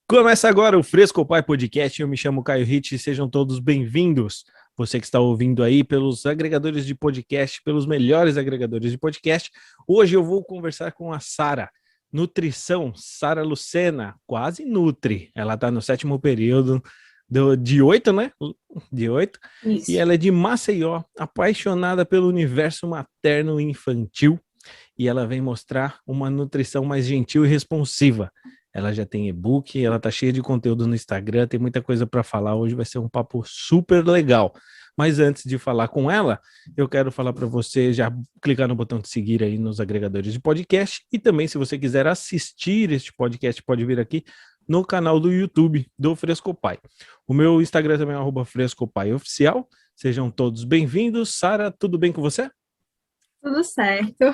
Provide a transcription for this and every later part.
Começa agora o Fresco Pai Podcast. Eu me chamo Caio Ritt e sejam todos bem-vindos. Você que está ouvindo aí pelos agregadores de podcast, pelos melhores agregadores de podcast. Hoje eu vou conversar com a Sara, nutrição, Sara Lucena, quase Nutri. Ela está no 7º período de 8, né? De 8. E Isso. ela é de Maceió, apaixonada pelo universo materno e infantil. E ela vem mostrar uma nutrição mais gentil e responsiva. Ela já tem e-book, ela tá cheia de conteúdo no Instagram, tem muita coisa para falar. Hoje vai ser um papo super legal. Mas antes de falar com ela, eu quero falar para você já clicar no botão de seguir aí nos agregadores de podcast e também se você quiser assistir este podcast, pode vir aqui no canal do YouTube do Frescopai. O meu Instagram também é @frescopaiOficial. Sejam todos bem-vindos. Sara, tudo bem com você? Tudo certo.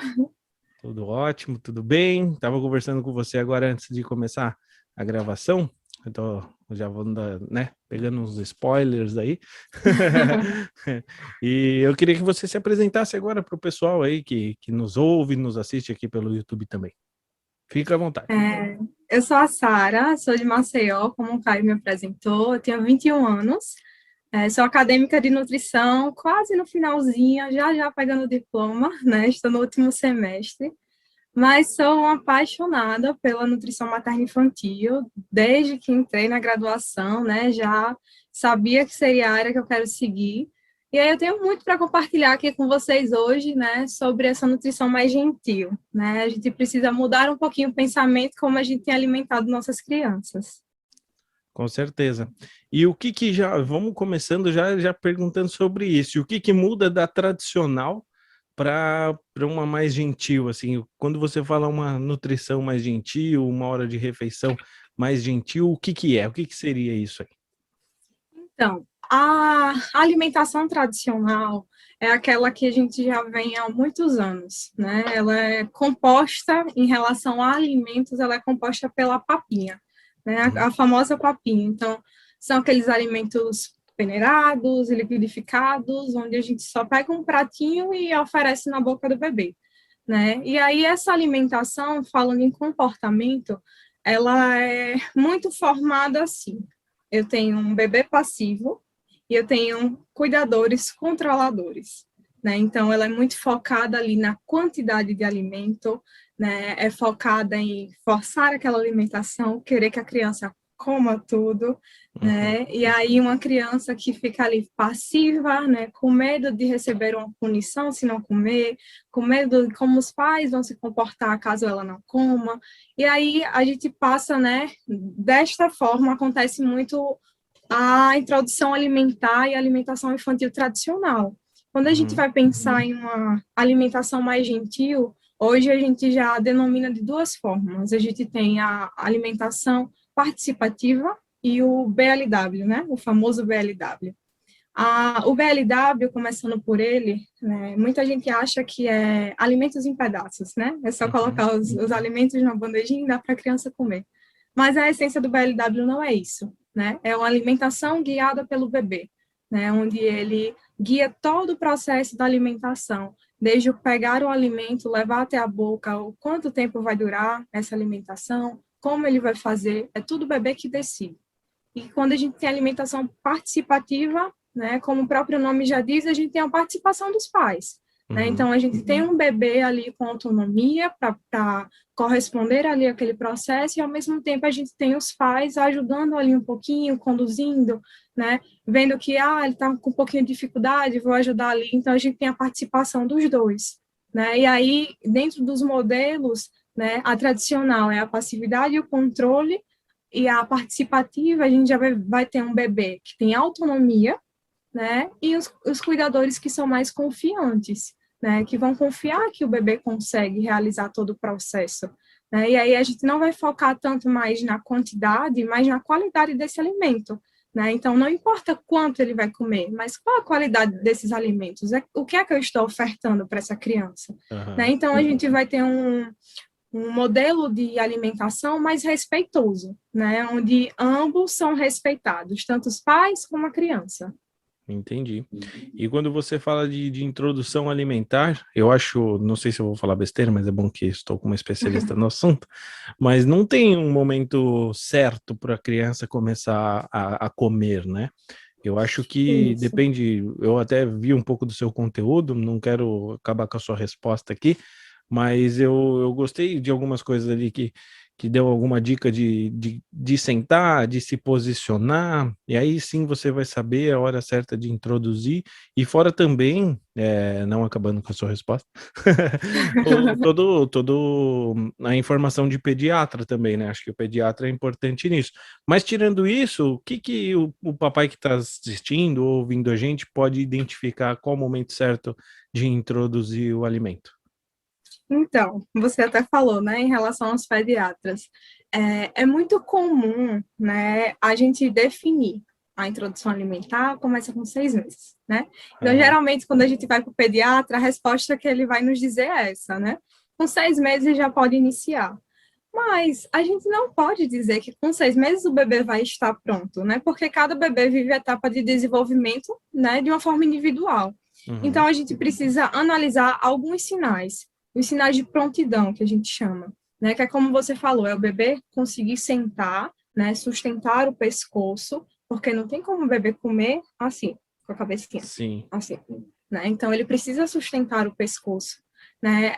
Tudo ótimo, tudo bem. Estava conversando com você agora antes de começar a gravação. Já vou pegando uns spoilers aí. E eu queria que você se apresentasse agora para o pessoal aí que nos ouve, nos assiste aqui pelo YouTube também. Fica à vontade. Eu sou a Sara, sou de Maceió, como o Caio me apresentou. Eu tenho 21 anos, sou acadêmica de nutrição, quase no finalzinho, já pegando o diploma, né? Estou no último semestre. Mas sou uma apaixonada pela nutrição materno-infantil, desde que entrei na graduação, né? Já sabia que seria a área que eu quero seguir. E aí eu tenho muito para compartilhar aqui com vocês hoje, né, sobre essa nutrição mais gentil, né? A gente precisa mudar um pouquinho o pensamento como a gente tem alimentado nossas crianças. Com certeza. E o que já, vamos começando já perguntando sobre isso. E o que muda da tradicional para uma mais gentil, assim? Quando você fala uma nutrição mais gentil, uma hora de refeição mais gentil, o que é? O que seria isso aí? Então, a alimentação tradicional é aquela que a gente já vem há muitos anos, né? Ela é composta, em relação a alimentos, ela é composta pela papinha, né? A famosa papinha. Então, são aqueles alimentos peneirados, liquidificados, onde a gente só pega um pratinho e oferece na boca do bebê, né? E aí, essa alimentação, falando em comportamento, ela é muito formada assim. Eu tenho um bebê passivo e eu tenho cuidadores controladores, né? Então, ela é muito focada ali na quantidade de alimento, né? É focada em forçar aquela alimentação, querer que a criança coma tudo, né? E aí uma criança que fica ali passiva, né? Com medo de receber uma punição se não comer, com medo de como os pais vão se comportar caso ela não coma. E aí a gente passa, né? Desta forma acontece muito a introdução alimentar e alimentação infantil tradicional. Quando a gente vai pensar em uma alimentação mais gentil, hoje a gente já denomina de duas formas. A gente tem a alimentação participativa e o BLW, né? O famoso BLW. O BLW, começando por ele, né, muita gente acha que é alimentos em pedaços, né? É só colocar os alimentos na bandejinha e dar para a criança comer. Mas a essência do BLW não é isso, né? É uma alimentação guiada pelo bebê, né? Onde ele guia todo o processo da alimentação, desde o pegar o alimento, levar até a boca, o quanto tempo vai durar essa alimentação, como ele vai fazer, é tudo o bebê que decide. E quando a gente tem alimentação participativa, né, como o próprio nome já diz, a gente tem a participação dos pais. Né? Então, a gente tem um bebê ali com autonomia para corresponder ali àquele processo e, ao mesmo tempo, a gente tem os pais ajudando ali um pouquinho, conduzindo, né? Vendo que, ele está com um pouquinho de dificuldade, vou ajudar ali. Então, a gente tem a participação dos dois. Né? E aí, dentro dos modelos, né, a tradicional é a passividade e o controle, e a participativa, a gente já vai ter um bebê que tem autonomia, né? E os cuidadores que são mais confiantes, né? Que vão confiar que o bebê consegue realizar todo o processo. Né? E aí a gente não vai focar tanto mais na quantidade, mas na qualidade desse alimento. Né? Então, não importa quanto ele vai comer, mas qual a qualidade desses alimentos? O que é que eu estou ofertando para essa criança? Né? Então, a gente vai ter um modelo de alimentação mais respeitoso, né? Onde ambos são respeitados, tanto os pais como a criança. Entendi. E quando você fala de introdução alimentar, eu acho, não sei se eu vou falar besteira, mas é bom que estou com uma especialista no assunto, mas não tem um momento certo para a criança começar a comer, né? Eu acho que Isso. depende, eu até vi um pouco do seu conteúdo, não quero acabar com a sua resposta aqui, mas eu gostei de algumas coisas ali que deu alguma dica de sentar, de se posicionar, e aí sim você vai saber a hora certa de introduzir, e fora também, não acabando com a sua resposta, todo a informação de pediatra também, né? Acho que o pediatra é importante nisso. Mas tirando isso, o que que o papai que está assistindo ou ouvindo a gente pode identificar qual o momento certo de introduzir o alimento? Então, você até falou, né, em relação aos pediatras, é muito comum, né, a gente definir a introdução alimentar começa com 6 meses, né? Então, Aham. geralmente, quando a gente vai para o pediatra, a resposta que ele vai nos dizer é essa, né? Com 6 meses já pode iniciar. Mas a gente não pode dizer que com 6 meses o bebê vai estar pronto, né? Porque cada bebê vive a etapa de desenvolvimento, né, de uma forma individual. Então Uhum. a gente precisa analisar alguns sinais, os sinais de prontidão que a gente chama, né? Que é como você falou, é o bebê conseguir sentar, né, sustentar o pescoço, porque não tem como o bebê comer assim, com a cabecinha, Sim. assim, né? Então ele precisa sustentar o pescoço, né,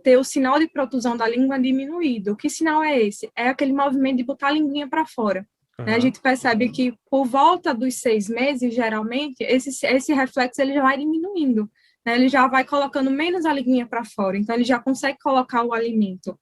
ter o sinal de protusão da língua diminuído. Que sinal é esse? É aquele movimento de botar a linguinha para fora. Né? A Aham. gente percebe que por volta dos 6 meses, geralmente, esse reflexo ele já vai diminuindo. Né? Ele já vai colocando menos a linguinha para fora, então ele já consegue colocar o alimento.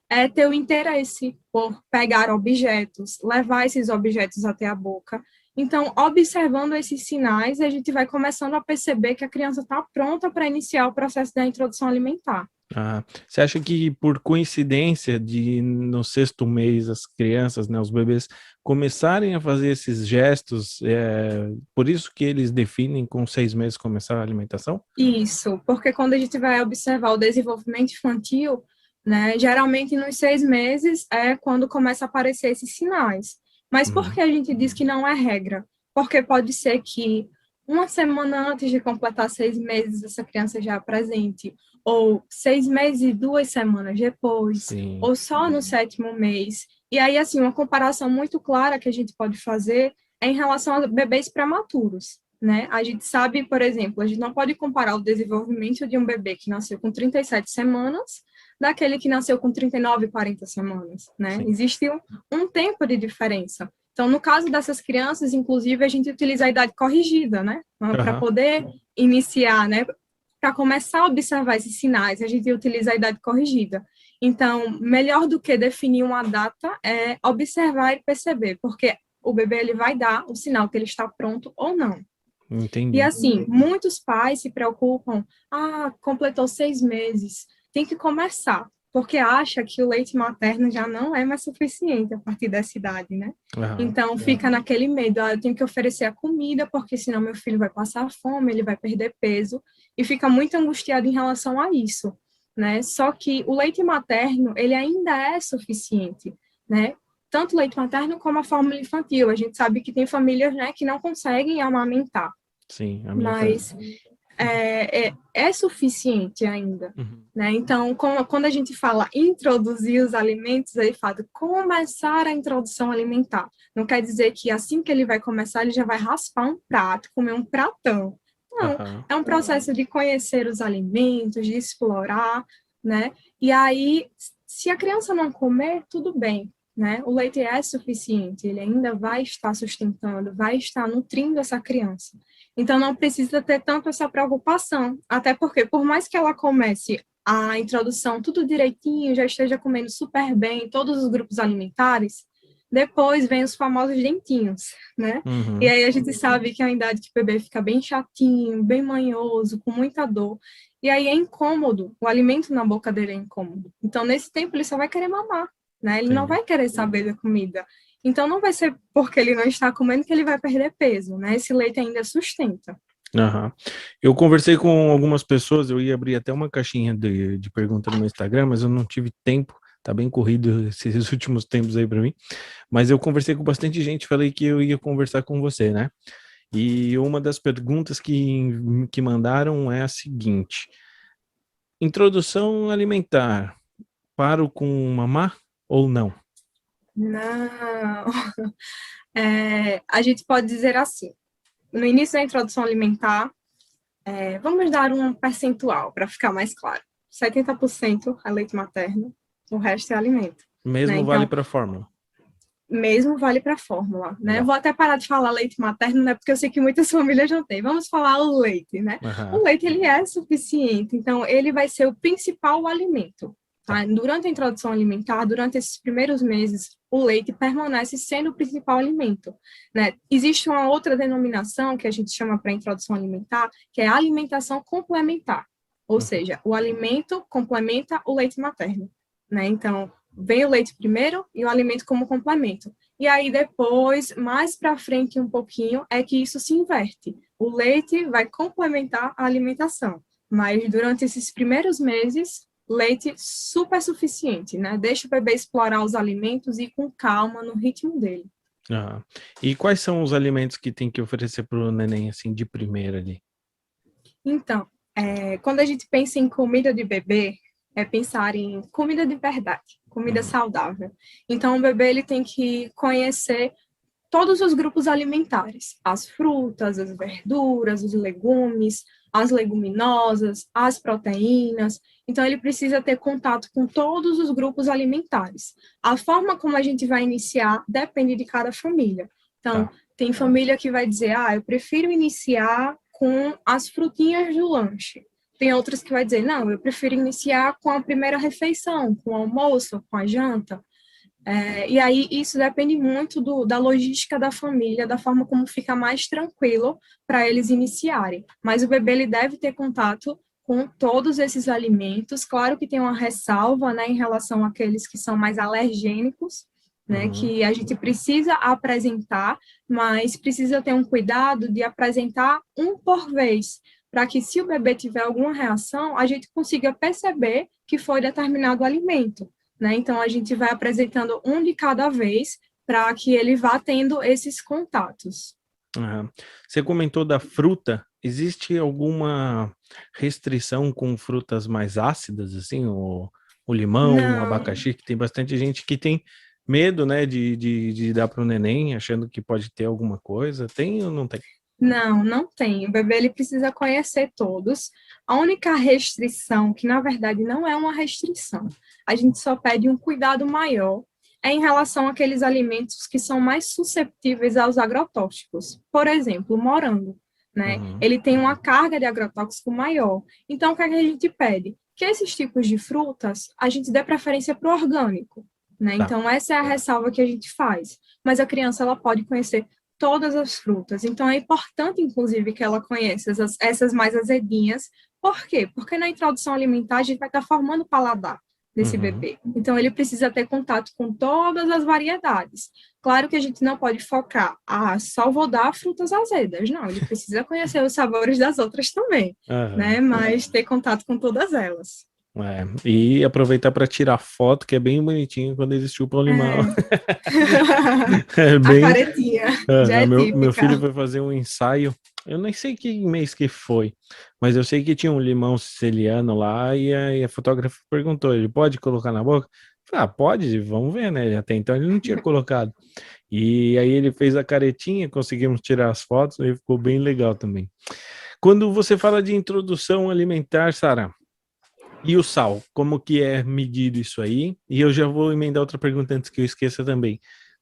É ter o interesse por pegar objetos, levar esses objetos até a boca. Então, observando esses sinais, a gente vai começando a perceber que a criança está pronta para iniciar o processo da introdução alimentar. Ah, você acha que por coincidência de no sexto mês as crianças, né, os bebês começarem a fazer esses gestos, por isso que eles definem com 6 meses começar a alimentação? Isso, porque quando a gente vai observar o desenvolvimento infantil, né, geralmente nos 6 meses é quando começa a aparecer esses sinais. Mas por Uhum. que a gente diz que não é regra? Porque pode ser que uma semana antes de completar 6 meses essa criança já apresente, ou 6 meses e 2 semanas depois, Sim. ou só no sétimo mês. E aí, assim, uma comparação muito clara que a gente pode fazer é em relação a bebês prematuros, né? A gente sabe, por exemplo, a gente não pode comparar o desenvolvimento de um bebê que nasceu com 37 semanas daquele que nasceu com 39, 40 semanas, né? Sim. Existe um tempo de diferença. Então, no caso dessas crianças, inclusive, a gente utiliza a idade corrigida, né? Para Aham. poder iniciar, né? Para começar a observar esses sinais, a gente utiliza a idade corrigida. Então, melhor do que definir uma data é observar e perceber, porque o bebê ele vai dar o sinal que ele está pronto ou não. E Entendi. assim, muitos pais se preocupam, completou 6 meses, tem que começar, porque acha que o leite materno já não é mais suficiente a partir dessa idade, né? Aham. Então fica naquele medo, eu tenho que oferecer a comida, porque senão meu filho vai passar fome, ele vai perder peso, e fica muito angustiado em relação a isso, né? Só que o leite materno, ele ainda é suficiente, né? Tanto o leite materno como a fórmula infantil. A gente sabe que tem famílias, né, que não conseguem amamentar, Sim, a minha família. mas é suficiente ainda. Uhum. Né? Então, quando a gente fala introduzir os alimentos, aí fala começar a introdução alimentar. Não quer dizer que assim que ele vai começar, ele já vai raspar um prato, comer um pratão. Não, Aham. é um processo de conhecer os alimentos, de explorar, né? E aí, se a criança não comer, tudo bem, né? O leite é suficiente, ele ainda vai estar sustentando, vai estar nutrindo essa criança. Então, não precisa ter tanto essa preocupação, até porque, por mais que ela comece a introdução tudo direitinho, já esteja comendo super bem todos os grupos alimentares, depois vem os famosos dentinhos, né? E Uhum. aí a gente sabe que é a idade que o bebê fica bem chatinho, bem manhoso, com muita dor. E aí é incômodo, o alimento na boca dele é incômodo. Então, nesse tempo, ele só vai querer mamar, né? Ele não Entendi. vai querer saber da comida. Então, não vai ser porque ele não está comendo que ele vai perder peso, né? Esse leite ainda sustenta. Aham. Eu conversei com algumas pessoas, eu ia abrir até uma caixinha de pergunta no meu Instagram, mas eu não tive tempo, tá bem corrido esses últimos tempos aí para mim. Mas eu conversei com bastante gente, falei que eu ia conversar com você, né? E uma das perguntas que mandaram é a seguinte: introdução alimentar, paro com mamar ou não? Não. A gente pode dizer assim, no início da introdução alimentar, vamos dar um percentual para ficar mais claro. 70% é leite materno, o resto é alimento. Né? Mesmo vale Então, para a fórmula. mesmo vale para a fórmula, né? Legal. Vou até parar de falar leite materno, né? Porque eu sei que muitas famílias não têm. Vamos falar o leite, né? Aham. O leite, ele é suficiente, então ele vai ser o principal alimento, tá? Durante a introdução alimentar, durante esses primeiros meses, o leite permanece sendo o principal alimento, né? Existe uma outra denominação que a gente chama para introdução alimentar, que é alimentação complementar, ou Uhum. seja, o alimento complementa o leite materno, né? Então, vem o leite primeiro e o alimento como complemento. E aí depois, mais para frente um pouquinho, é que isso se inverte. O leite vai complementar a alimentação, mas durante esses primeiros meses, leite super suficiente, né? Deixa o bebê explorar os alimentos e ir com calma no ritmo dele. Ah. E quais são os alimentos que tem que oferecer para o neném, assim, de primeira ali? Então, quando a gente pensa em comida de bebê, é pensar em comida de verdade, comida Uhum. saudável. Então, o bebê ele tem que conhecer todos os grupos alimentares, as frutas, as verduras, os legumes, as leguminosas, as proteínas. Então, ele precisa ter contato com todos os grupos alimentares. A forma como a gente vai iniciar depende de cada família. Então, Tá. tem família que vai dizer, eu prefiro iniciar com as frutinhas do lanche. Tem outras que vai dizer, não, eu prefiro iniciar com a primeira refeição, com o almoço, com a janta. E aí isso depende muito da logística da família, da forma como fica mais tranquilo para eles iniciarem. Mas o bebê ele deve ter contato com todos esses alimentos. Claro que tem uma ressalva, né, em relação àqueles que são mais alergênicos, né, Uhum. que a gente precisa apresentar, mas precisa ter um cuidado de apresentar um por vez, para que se o bebê tiver alguma reação, a gente consiga perceber que foi determinado alimento. Né? Então, a gente vai apresentando um de cada vez para que ele vá tendo esses contatos. Aham. Você comentou da fruta. Existe alguma restrição com frutas mais ácidas, assim, o limão, o Não, abacaxi, que tem bastante gente que tem medo, né, de dar para o neném, achando que pode ter alguma coisa. Tem ou não tem? não tem. O bebê ele precisa conhecer todos. A única restrição, que na verdade não é uma restrição, a gente só pede um cuidado maior, é em relação àqueles alimentos que são mais susceptíveis aos agrotóxicos. Por exemplo, o morango, né? Uhum. Ele tem uma carga de agrotóxico maior. Então, o que é que a gente pede? Que esses tipos de frutas a gente dê preferência para o orgânico, né? Tá. Então, essa é a ressalva que a gente faz. Mas a criança ela pode conhecer todas as frutas. Então, é importante, inclusive, que ela conheça essas mais azedinhas. Por quê? Porque na introdução alimentar a gente vai estar formando o paladar desse Uhum. bebê. Então, ele precisa ter contato com todas as variedades. Claro que a gente não pode focar, só vou dar frutas azedas. Não, ele precisa conhecer os sabores das outras também, né? Aham. Mas ter contato com todas elas. É, e aproveitar para tirar foto, que é bem bonitinho quando eles chupam limão. É. É A bem. caretinha já Aham, é meu típica. filho foi fazer um ensaio, eu nem sei que mês que foi, mas eu sei que tinha um limão siciliano lá e a fotógrafa perguntou, ele pode colocar na boca? Eu falei, pode, vamos ver, né? Até então ele não tinha colocado. E aí ele fez a caretinha, conseguimos tirar as fotos e ficou bem legal também. Quando você fala de introdução alimentar, Sara, e o sal, como que é medido isso aí? E eu já vou emendar outra pergunta antes que eu esqueça também.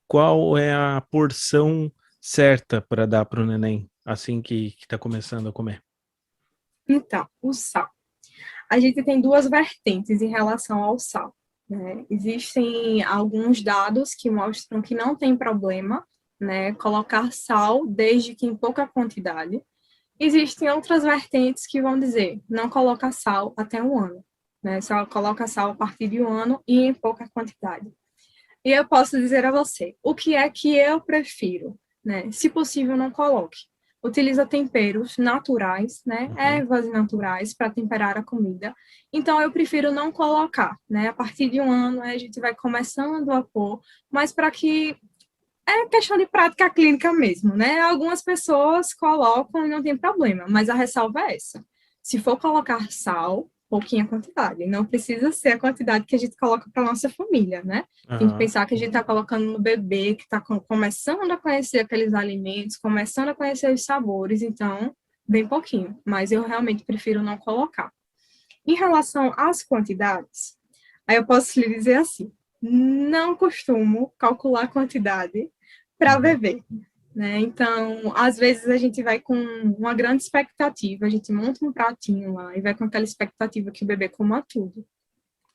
Qual é a porção certa para dar para o neném assim que está começando a comer? Então, o sal. A gente tem duas vertentes em relação ao sal, né? Existem alguns dados que mostram que não tem problema, né, colocar sal desde que em pouca quantidade. Existem outras vertentes que vão dizer não coloca sal até 1 ano, né? Só coloca sal a partir de 1 ano e em pouca quantidade. E eu posso dizer a você, o que é que eu prefiro, né? Se possível, não coloque. Utiliza temperos naturais, né? Uhum. Ervas naturais para temperar a comida. Então, eu prefiro não colocar, né? A partir de 1 ano, a gente vai começando a pôr, mas para que É questão de prática clínica mesmo, né? Algumas pessoas colocam e não tem problema, mas a ressalva é essa. Se for colocar sal, pouquinha quantidade, não precisa ser a quantidade que a gente coloca para nossa família, né? Tem que Aham. pensar que a gente está colocando no bebê, que está começando a conhecer aqueles alimentos, começando a conhecer os sabores, então, bem pouquinho, mas eu realmente prefiro não colocar. Em relação às quantidades, aí eu posso lhe dizer assim, não costumo calcular a quantidade para Uhum. beber, né? Então, às vezes a gente vai com uma grande expectativa, a gente monta um pratinho lá e vai com aquela expectativa que o bebê coma tudo, Sim.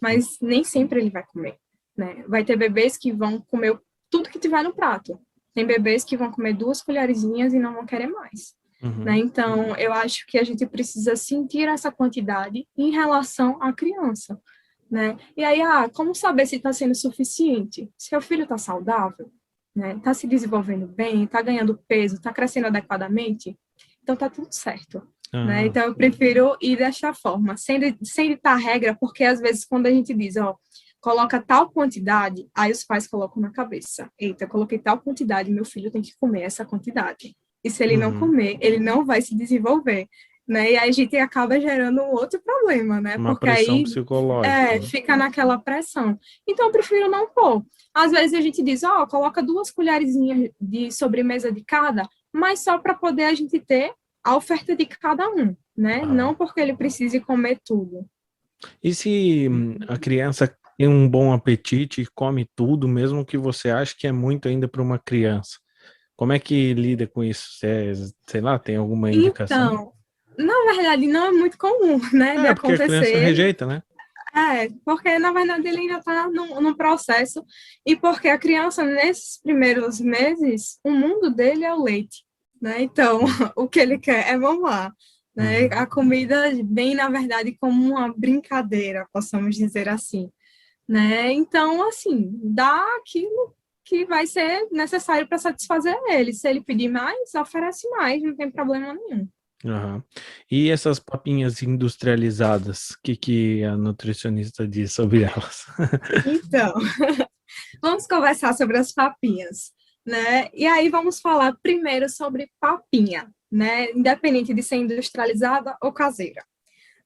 mas nem sempre ele vai comer, né? Vai ter bebês que vão comer tudo que tiver no prato. Tem bebês que vão comer 2 colherzinhas e não vão querer mais. Né? Uhum. Então, eu acho que a gente precisa sentir essa quantidade em relação à criança. Né? E aí, como saber se está sendo suficiente? Seu filho está saudável? Né? Está se desenvolvendo bem? Está ganhando peso? Está crescendo adequadamente? Então, está tudo certo. Né? Ah, Então, eu prefiro ir desta forma, sem ditar regra, porque às vezes quando a gente diz, ó, coloca tal quantidade, aí os pais colocam na cabeça, eita, eu coloquei tal quantidade, meu filho tem que comer essa quantidade. E se ele não uhum. comer, ele não vai se desenvolver, né? E aí a gente acaba gerando um outro problema, né? Uma Porque pressão aí psicológica, né? fica naquela pressão. Então, eu prefiro não pôr. Às vezes a gente diz, ó, coloca 2 colherzinhas de sobremesa de cada, mas só para poder a gente ter a oferta de cada um, né? Aham. Não porque ele precise comer tudo. E se a criança tem um bom apetite e come tudo, mesmo que você ache que é muito ainda para uma criança? Como é que lida com isso? Sei lá, tem alguma indicação? Então, na verdade, não é muito comum, né, de É, porque a criança acontecer. rejeita, né? Porque na verdade ele ainda está num processo, e porque a criança, nesses primeiros meses, o mundo dele é o leite, né? Então, Sim. o que ele quer é mamar, né? Uhum. A comida vem, na verdade, como uma brincadeira, possamos dizer assim, né? Então, assim, dá aquilo que vai ser necessário para satisfazer ele. Se ele pedir mais, oferece mais, não tem problema nenhum. Aham. E essas papinhas industrializadas, o que a nutricionista diz sobre elas? Então, vamos conversar sobre as papinhas, né? E aí vamos falar primeiro sobre papinha, né? Independente de ser industrializada ou caseira,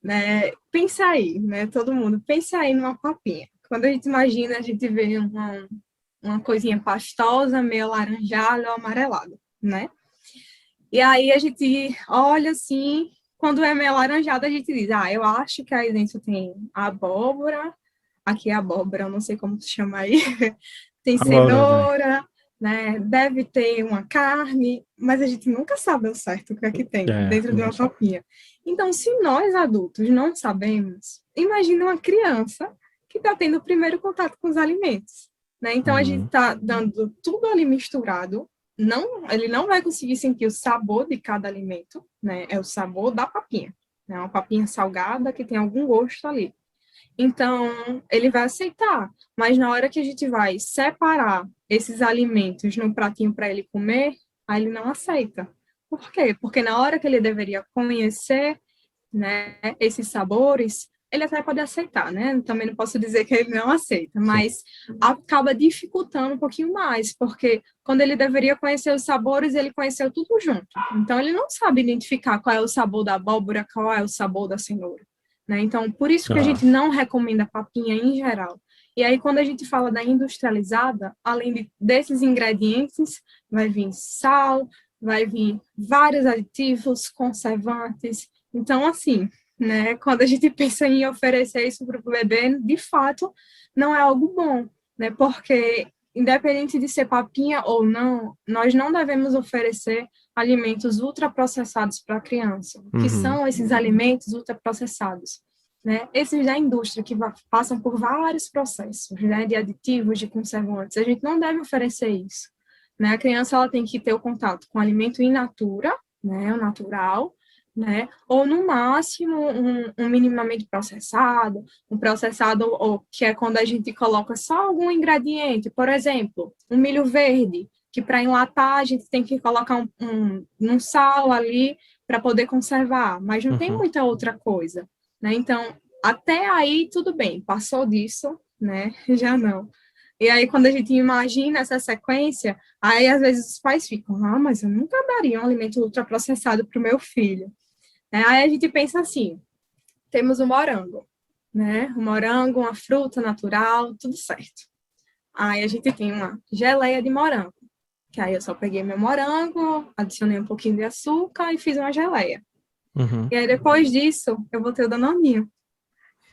né? Pensa aí, né? Todo mundo, pensa aí numa papinha. Quando a gente imagina, a gente vê uma coisinha pastosa, meio alaranjada ou amarelada, né? E aí a gente olha assim, quando é meio alaranjada, a gente diz, eu acho que aí dentro tem abóbora, aqui é abóbora, eu não sei como se chama aí, tem Abóbora também. cenoura, né? Deve ter uma carne, mas a gente nunca sabe ao certo o que é que tem É, dentro de não uma sabe. papinha. Então, se nós adultos não sabemos, imagine uma criança que está tendo o primeiro contato com os alimentos, né? Então, a gente Uhum. está dando tudo ali misturado, ele não vai conseguir sentir o sabor de cada alimento, né? É o sabor da papinha, né? Uma papinha salgada que tem algum gosto ali. Então, ele vai aceitar, mas na hora que a gente vai separar esses alimentos num pratinho para ele comer, aí ele não aceita. Por quê? Porque na hora que ele deveria conhecer, né, esses sabores, ele até pode aceitar, né? Também não posso dizer que ele não aceita, Sim. mas acaba dificultando um pouquinho mais, porque quando ele deveria conhecer os sabores, ele conheceu tudo junto. Então, ele não sabe identificar qual é o sabor da abóbora, qual é o sabor da cenoura. Né? Então, por isso que a Ah, gente não recomenda papinha em geral. E aí, quando a gente fala da industrializada, além desses ingredientes, vai vir sal, vai vir vários aditivos, conservantes. Então, assim, né, quando a gente pensa em oferecer isso para o bebê, de fato, não é algo bom, né? Porque, independente de ser papinha ou não, nós não devemos oferecer alimentos ultraprocessados para a criança. O que uhum. são esses alimentos ultraprocessados? Né? Esses da indústria que passam por vários processos, né, de aditivos, de conservantes. A gente não deve oferecer isso. Né? A criança ela tem que ter o contato com alimento in natura, né, o natural, né? Ou no máximo um minimamente processado, um processado ou, que é quando a gente coloca só algum ingrediente, por exemplo, um milho verde, que para enlatar a gente tem que colocar um sal ali para poder conservar, mas não tem Uhum. muita outra coisa, né? Então, até aí tudo bem, passou disso, né? Já não. E aí, quando a gente imagina essa sequência, aí às vezes os pais ficam, mas eu nunca daria um alimento ultraprocessado para o meu filho. Aí a gente pensa assim, temos o morango, né? O morango, uma fruta natural, tudo certo. Aí a gente tem uma geleia de morango, que aí eu só peguei meu morango, adicionei um pouquinho de açúcar e fiz uma geleia. Uhum. E aí depois disso, eu vou ter o danoninho.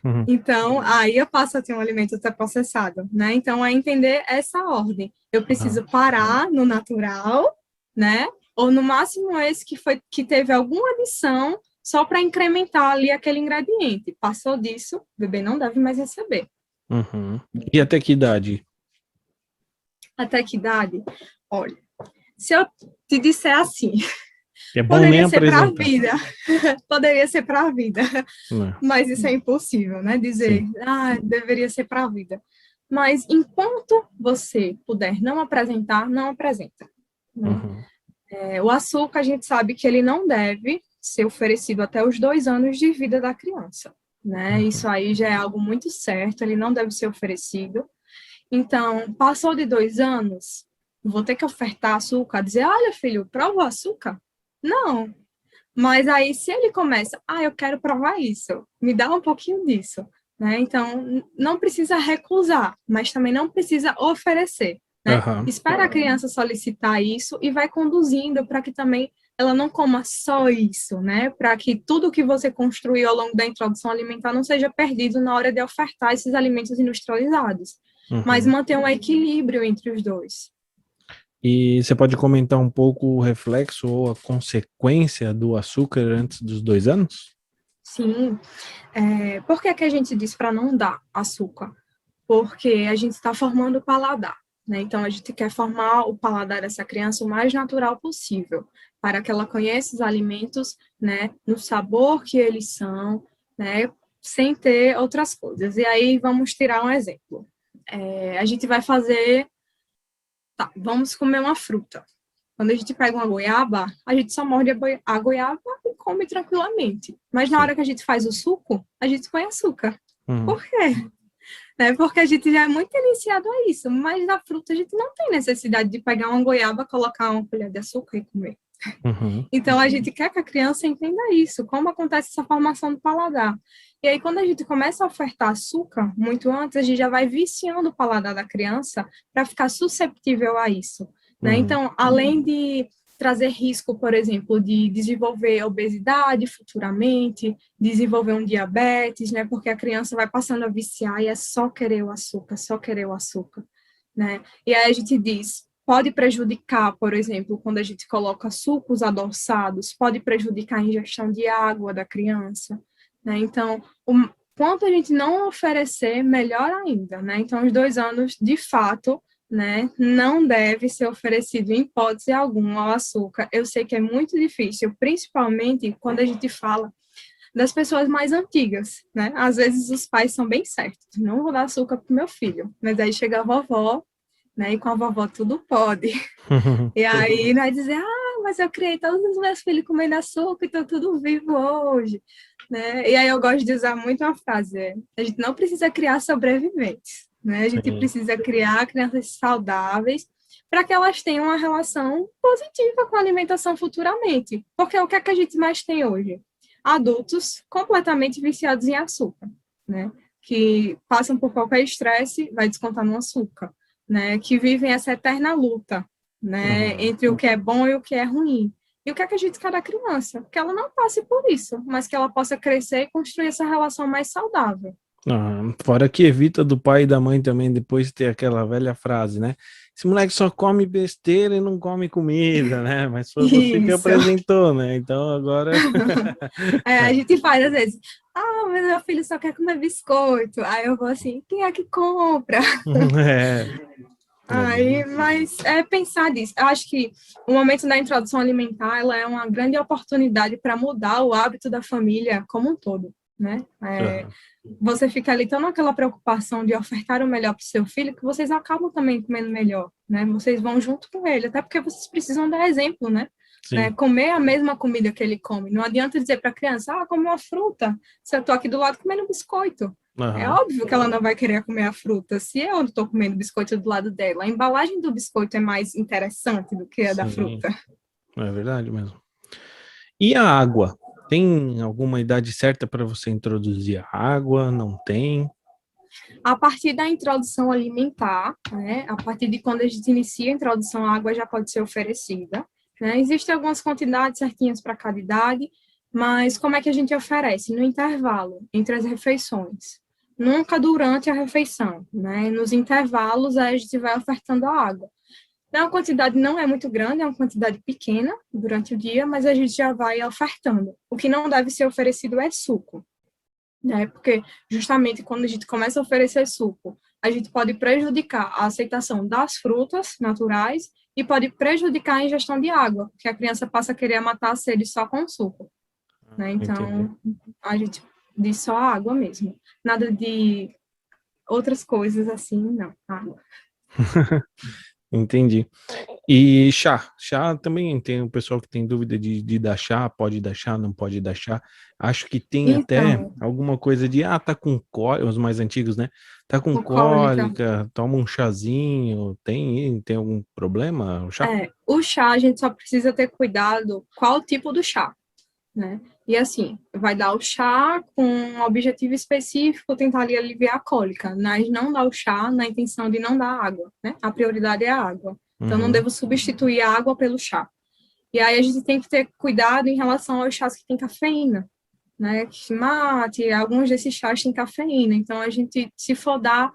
Uhum. Então, aí eu passo a ter um alimento ultraprocessado, né? Então, é entender essa ordem. Eu preciso parar no natural, né? Ou no máximo esse que teve alguma adição só para incrementar ali aquele ingrediente. Passou disso, o bebê não deve mais receber. Uhum. E até que idade? Até que idade? Olha, se eu te disser assim, É bom nem poderia ser para a apresentar. vida, poderia ser para a vida, Não. mas isso é impossível, né? Dizer, Sim. deveria ser para a vida. Mas enquanto você puder não apresentar, não apresenta. Né? Uhum. O açúcar, a gente sabe que ele não deve ser oferecido até os 2 anos de vida da criança. Né? Isso aí já é algo muito certo, ele não deve ser oferecido. Então, passou de 2 anos, vou ter que ofertar açúcar, dizer, olha, filho, prova o açúcar? Não. Mas aí, se ele começa, eu quero provar isso, me dá um pouquinho disso, né? Então, não precisa recusar, mas também não precisa oferecer, né? Uhum. Espera a criança solicitar isso e vai conduzindo para que também ela não coma só isso, né? Para que tudo que você construiu ao longo da introdução alimentar não seja perdido na hora de ofertar esses alimentos industrializados, mas Uhum. manter um equilíbrio entre os dois. E você pode comentar um pouco o reflexo ou a consequência do açúcar antes dos 2 anos? Sim. Por que que a gente diz para não dar açúcar? Porque a gente está formando o paladar, né? Então, a gente quer formar o paladar dessa criança o mais natural possível, para que ela conheça os alimentos, né, no sabor que eles são, né, sem ter outras coisas. E aí, vamos tirar um exemplo. A gente vai fazer, vamos comer uma fruta. Quando a gente pega uma goiaba, a gente só morde a goiaba e come tranquilamente. Mas na Sim. hora que a gente faz o suco, a gente põe açúcar. Uhum. Por quê? Porque a gente já é muito iniciado a isso, mas na fruta a gente não tem necessidade de pegar uma goiaba, colocar uma colher de açúcar e comer. Uhum. Então, a gente quer que a criança entenda isso, como acontece essa formação do paladar. E aí, quando a gente começa a ofertar açúcar, muito antes, a gente já vai viciando o paladar da criança para ficar susceptível a isso. Né? Uhum. Então, além de trazer risco, por exemplo, de desenvolver obesidade futuramente, desenvolver um diabetes, né? Porque a criança vai passando a viciar e é só querer o açúcar, só querer o açúcar, né? E aí a gente diz, pode prejudicar, por exemplo, quando a gente coloca sucos adoçados, pode prejudicar a ingestão de água da criança, né? Então, quanto a gente não oferecer, melhor ainda, né? Então, os 2 anos, de fato, né, não deve ser oferecido em hipótese alguma o açúcar. Eu sei que é muito difícil, principalmente quando a gente fala das pessoas mais antigas, né? Às vezes os pais são bem certos, não vou dar açúcar para o meu filho, mas aí chega a vovó, né? E com a vovó tudo pode. E aí vai dizer, mas eu criei todos os meus filhos comendo açúcar e estão tudo vivo hoje, né? E aí eu gosto de usar muito uma frase, a gente não precisa criar sobreviventes, né? A gente precisa criar crianças saudáveis para que elas tenham uma relação positiva com a alimentação futuramente. Porque o que é que a gente mais tem hoje? Adultos completamente viciados em açúcar, né? Que passam por qualquer estresse, vai descontar no açúcar, né? Que vivem essa eterna luta, né? Entre o que é bom e o que é ruim. E o que é que a gente quer da criança? Que ela não passe por isso, mas que ela possa crescer e construir essa relação mais saudável. Fora que evita do pai e da mãe também depois ter aquela velha frase, né? Esse moleque só come besteira e não come comida, né? Mas foi você que Isso. apresentou, né? Então agora. A gente faz às vezes, mas meu filho só quer comer biscoito. Aí eu vou assim, quem é que compra? É. Mas é pensar nisso. Eu acho que o momento da introdução alimentar, ela é uma grande oportunidade para mudar o hábito da família como um todo, né? Você fica ali tão naquela preocupação de ofertar o melhor para o seu filho, que vocês acabam também comendo melhor, né? Vocês vão junto com ele, até porque vocês precisam dar exemplo, né? Comer a mesma comida que ele come. Não adianta dizer para a criança, come uma fruta, se eu estou aqui do lado comendo biscoito. É Aham. óbvio que ela não vai querer comer a fruta. Se eu estou comendo biscoito do lado dela, a embalagem do biscoito é mais interessante do que a da Sim, fruta. é verdade mesmo. E a água? Tem alguma idade certa para você introduzir a água? Não tem? A partir da introdução alimentar, né, a partir de quando a gente inicia a introdução, a água já pode ser oferecida. Né? Existem algumas quantidades certinhas para cada idade, mas como é que a gente oferece? No intervalo, entre as refeições. Nunca durante a refeição. Né? Nos intervalos, a gente vai ofertando a água. Então, a quantidade não é muito grande, é uma quantidade pequena durante o dia, mas a gente já vai ofertando. O que não deve ser oferecido é suco, né? Porque justamente quando a gente começa a oferecer suco, a gente pode prejudicar a aceitação das frutas naturais e pode prejudicar a ingestão de água, porque a criança passa a querer matar a sede só com suco, né? Entendi. Então, a gente diz só água mesmo. Nada de outras coisas assim, não. Água. Entendi. E chá? Chá também tem o pessoal que tem dúvida de dar chá, pode dar chá, não pode dar chá. Acho que tem até Então, alguma coisa de, tá com cólica, os mais antigos, né? Tá com bucólica. cólica, toma um chazinho, tem algum problema o chá? O chá, a gente só precisa ter cuidado qual o tipo do chá, né? E assim, vai dar o chá com um objetivo específico, tentar ali aliviar a cólica, mas não dar o chá na intenção de não dar água, né? A prioridade é a água. Então, não Uhum, devo substituir a água pelo chá. E aí, a gente tem que ter cuidado em relação aos chás que têm cafeína, né? Mate, alguns desses chás têm cafeína. Então, a gente, se for dar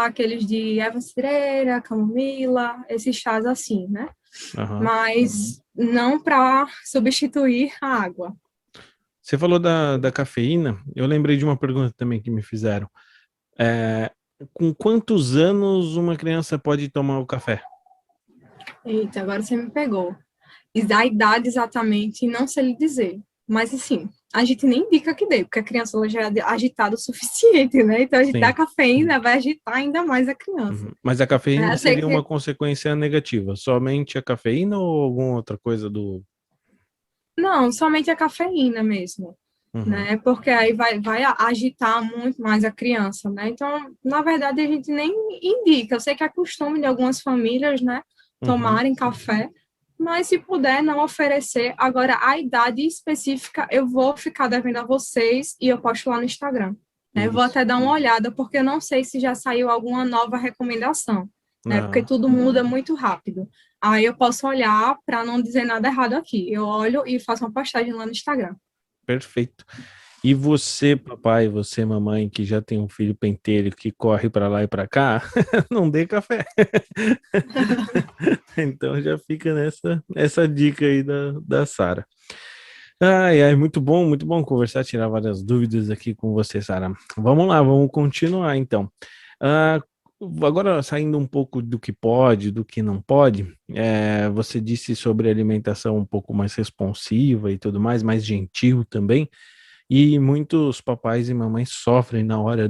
aqueles de erva cidreira, camomila, esses chás assim, né? aham. Mas não para substituir a água. Você falou da cafeína, eu lembrei de uma pergunta também que me fizeram. É, com quantos anos uma criança pode tomar o café? Eita, agora você me pegou. E da idade exatamente, não sei lhe dizer. Mas, assim, a gente nem indica que dê, porque a criança ela já é agitada o suficiente, né? Então, a gente dá Sim. cafeína, vai agitar ainda mais a criança. Uhum. Mas a cafeína Eu sei seria uma que, consequência negativa? Somente a cafeína ou alguma outra coisa do. não, somente a cafeína mesmo, Uhum, né? Porque aí vai agitar muito mais a criança, né? Então, na verdade, a gente nem indica. Eu sei que é costume de algumas famílias, né? uhum. Tomarem café, mas se puder não oferecer. Agora, a idade específica eu vou ficar devendo a vocês e eu posto lá no Instagram. Né? Eu vou Isso. até dar uma olhada, porque eu não sei se já saiu alguma nova recomendação, né? Porque Ah, tudo muda muito rápido. Aí eu posso olhar para não dizer nada errado aqui. Eu olho e faço uma postagem lá no Instagram. perfeito. E você, papai, você, mamãe, que já tem um filho pentelho que corre para lá e para cá, não dê café. Então já fica essa dica aí da Sara. Ai, ai, muito bom conversar, tirar várias dúvidas aqui com você, Sara. Vamos lá, vamos continuar então. Ah, agora, saindo um pouco do que pode, do que não pode, você disse sobre alimentação um pouco mais responsiva e tudo mais gentil também, e muitos papais e mamães sofrem na hora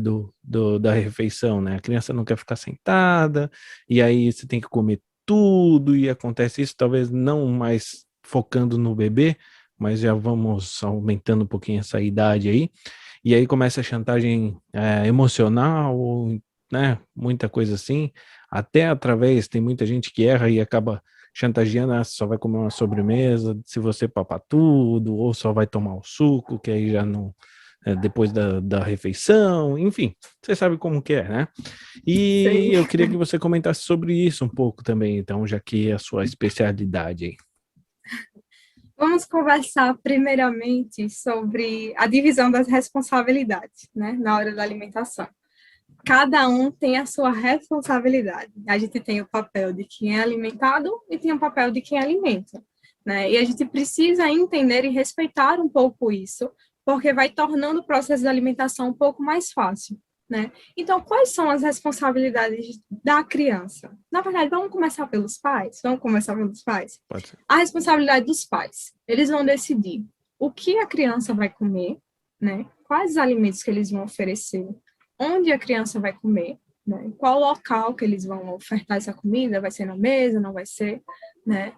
da refeição, né? A criança não quer ficar sentada, e aí você tem que comer tudo, e acontece isso, talvez não mais focando no bebê, mas já vamos aumentando um pouquinho essa idade aí, e aí começa a chantagem emocional, né? Muita coisa assim, até através, tem muita gente que erra e acaba chantageando, só vai comer uma sobremesa se você papar tudo, ou só vai tomar o suco, que aí já não, depois da refeição, enfim, você sabe como que é, né? E Sei. eu queria que você comentasse sobre isso um pouco também, então, já que é a sua especialidade aí. Vamos conversar primeiramente sobre a divisão das responsabilidades, né, na hora da alimentação. Cada um tem a sua responsabilidade. A gente tem o papel de quem é alimentado e tem o papel de quem alimenta, né? E a gente precisa entender e respeitar um pouco isso, porque vai tornando o processo de alimentação um pouco mais fácil, né? Então, quais são as responsabilidades da criança? Na verdade, vamos começar pelos pais? Vamos começar pelos pais? Pode ser. A responsabilidade dos pais. Eles vão decidir o que a criança vai comer, né? Quais alimentos que eles vão oferecer, onde a criança vai comer, né? Qual local que eles vão ofertar essa comida, vai ser na mesa, não vai ser, né?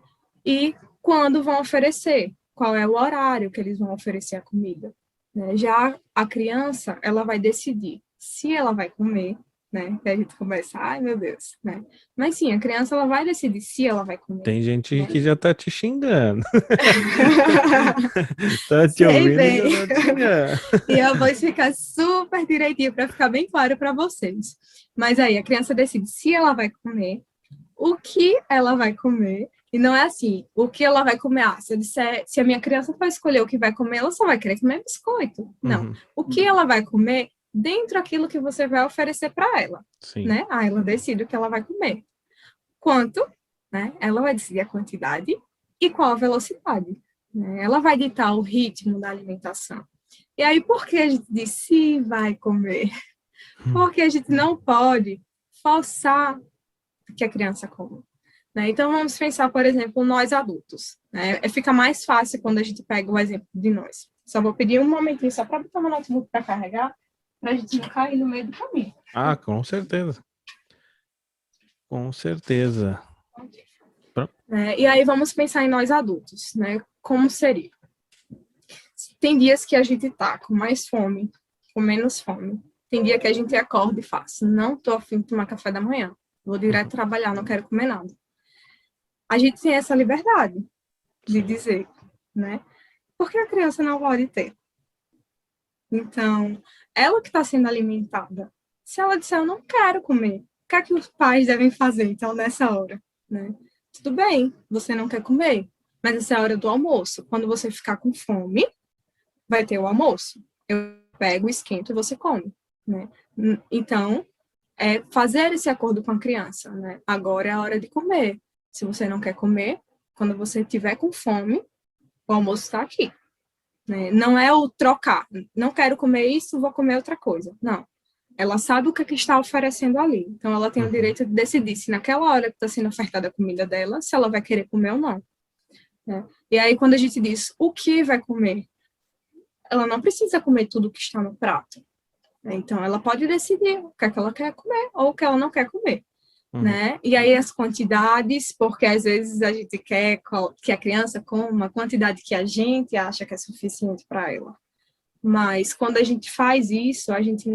E quando vão oferecer, qual é o horário que eles vão oferecer a comida, né? Já a criança, ela vai decidir. se ela vai comer, né? Que a gente começa, ai meu Deus, né? Mas sim, a criança ela vai decidir se ela vai comer. Tem gente Né? que já tá te xingando. Tá te Sei ouvindo e bem. já tá te xingando. E eu vou explicar super direitinho para ficar bem claro para vocês. Mas aí a criança decide se ela vai comer, o que ela vai comer. E não é assim, o que ela vai comer. Ah, se eu disser, se a minha criança for escolher o que vai comer, ela só vai querer comer biscoito. Não. Uhum, O que ela vai comer dentro daquilo que você vai oferecer para ela, sim. né? Ah, ela decide o que ela vai comer. Quanto, né? Ela vai decidir a quantidade e qual a velocidade. Né? Ela vai ditar o ritmo da alimentação. E aí, por que a gente diz se vai comer? Porque a gente não pode forçar que a criança coma. Né? Então, vamos pensar, por exemplo, nós adultos. Né? Fica mais fácil quando a gente pega o exemplo de nós. Só vou pedir um momentinho só para botar meu notebook para carregar, para a gente não cair no meio do caminho. Ah, com certeza. Com certeza. E aí vamos pensar em nós adultos, né? Como seria? Tem dias que a gente tá com mais fome, com menos fome. Tem dia que a gente acorda e faz, não tô a fim de tomar café da manhã. Vou direto trabalhar, não quero comer nada. A gente tem essa liberdade de dizer, né? Por que a criança não pode ter? Então, ela que está sendo alimentada. Se ela disser, eu não quero comer, o que é que os pais devem fazer, então, nessa hora? Né? Tudo bem, você não quer comer, mas essa é a hora do almoço. Quando você ficar com fome, vai ter o almoço. Eu pego, esquento e você come. Né? Então, é fazer esse acordo com a criança. Né? Agora é a hora de comer. Se você não quer comer, quando você estiver com fome, o almoço está aqui. Né? Não é o trocar. Não quero comer isso, vou comer outra coisa. Não. Ela sabe o que está oferecendo ali. Então, ela tem o direito de decidir se naquela hora que está sendo ofertada a comida dela, se ela vai querer comer ou não. Né? E aí, quando a gente diz o que vai comer, ela não precisa comer tudo que está no prato. Né? Então, ela pode decidir o que é que ela quer comer ou o que ela não quer comer. Né? E aí as quantidades, porque às vezes a gente quer que a criança coma a quantidade que a gente acha que é suficiente para ela. Mas quando a gente faz isso, a gente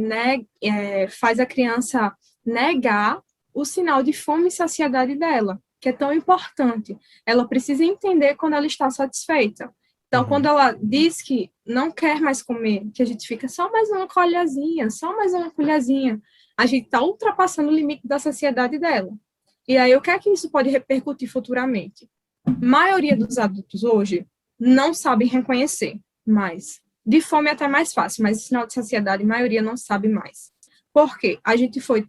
faz a criança negar o sinal de fome e saciedade dela, que é tão importante. Ela precisa entender quando ela está satisfeita. Então, quando ela diz que não quer mais comer, que a gente fica só mais uma colherzinha, só mais uma colherzinha, a gente está ultrapassando o limite da saciedade dela. E aí, o que é que isso pode repercutir futuramente? A maioria dos adultos hoje não sabem reconhecer mais. De fome é até mais fácil, mas sinal de saciedade, a maioria não sabe mais. Por quê? A gente foi